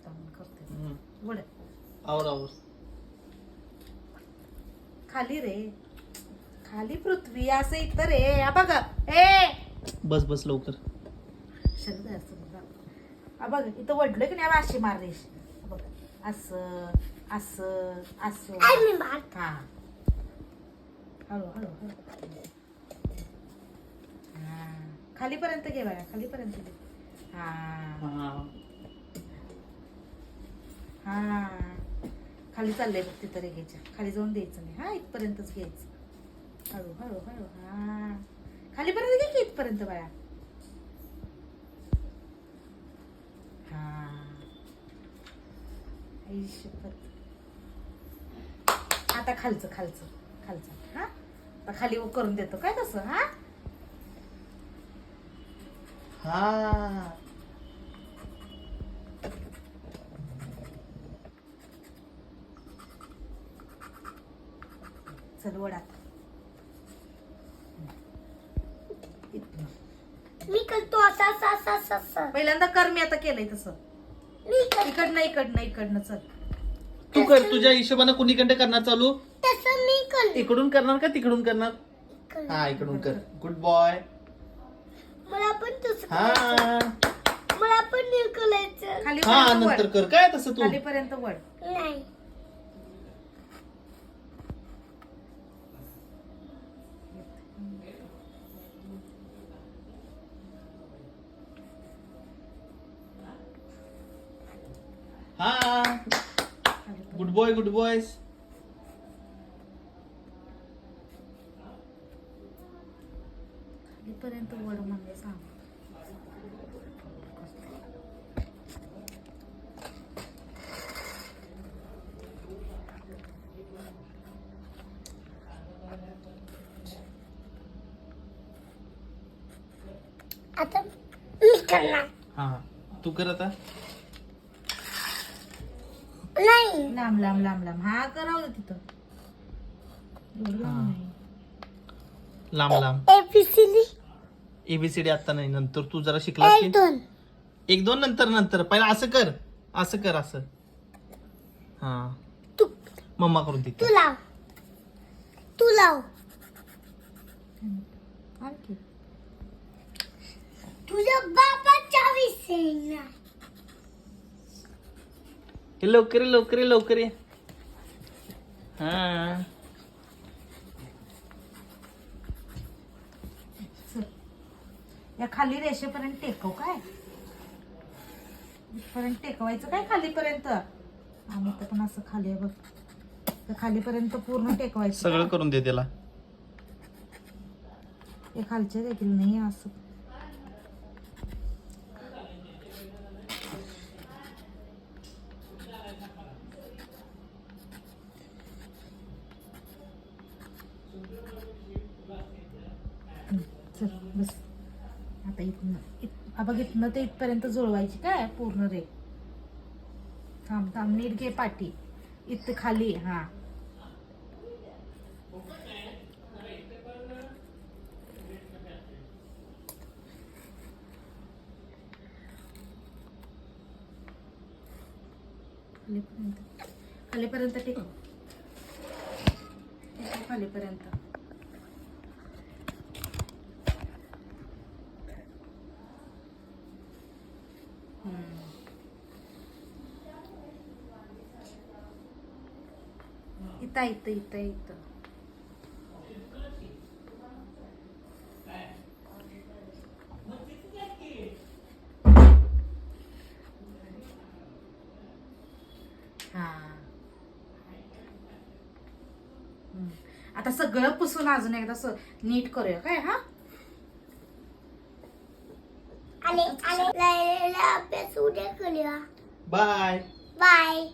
करते वड आवर खाली रे खाली पृथ्वी असं इतर रे हा बघा ए बस लवकर शब्द असं बघा बघ इथं वडलं की नाही अशी मार रेश बघ असं असं असं हा हळू हळू हळू हा खालीपर्यंत घे बाळा खालीपर्यंत घे हा हा खाली चाललंय बघ तिथं रेघेच्या खाली जाऊन द्यायचं नाही हा इथपर्यंतच घ्यायचं हळू हळू हळू हा खालीपर्यंत घे की इथपर्यंत बाळा हा आई शपथ आता खालचं खालचं खालचं हा आता खाली करून देतो काय तसं हा हा चल वडात मी करतो असं पहिल्यांदा कर मी आता केलंय तसं इकडनं चल तू कर तुझ्या हिशोबाने कुणीकडे करणार चालू तसं मी करतो इकडून करणार का तिकडून करणार हा इकडून कर गुड बॉय मला पण तसं हा मला पण नील करायचं खाली हा नंतर कर काय तसं तू खालीपर्यंत वड नाही हा गुड बॉय खालीपर्यंत वड म्हणजे सांग आता मी करणार हा तू कर आता नाही लांब लांब लांब लांब हा करावं दे तिथं एवढं लांब नाही. लांब एबीसीडी एबीसीडी आता नाही नंतर तू जरा शिकलास की 1 2 1 2 नंतर पहिला असं कर असं हा तू मम्मा करून दे तू लाव आणखी तुझ्या बाबाच्या विषयी हे लवकर ये हा चल या खाली रेषेपर्यंत टेकव काय इथपर्यंत टेकवायचं काय खालीपर्यंत आम्ही तर पण असं खाली आहे बघ तर खालीपर्यंत पूर्ण टेकवायचं सगळं करून दे त्याला हे खालचे देखील नाही असं चल बस आता बघ इथनं ते इथपर्यंत जुळवायची काय पूर्ण रे थांब नीट घे पाठी इथं खाली हा खालीपर्यंत टेकव खालीपर्यंत इथं हा आता सगळं पुसून अजून एकदा नीट करूया काय हा आले अभ्यास उद्या करूया बाय बाय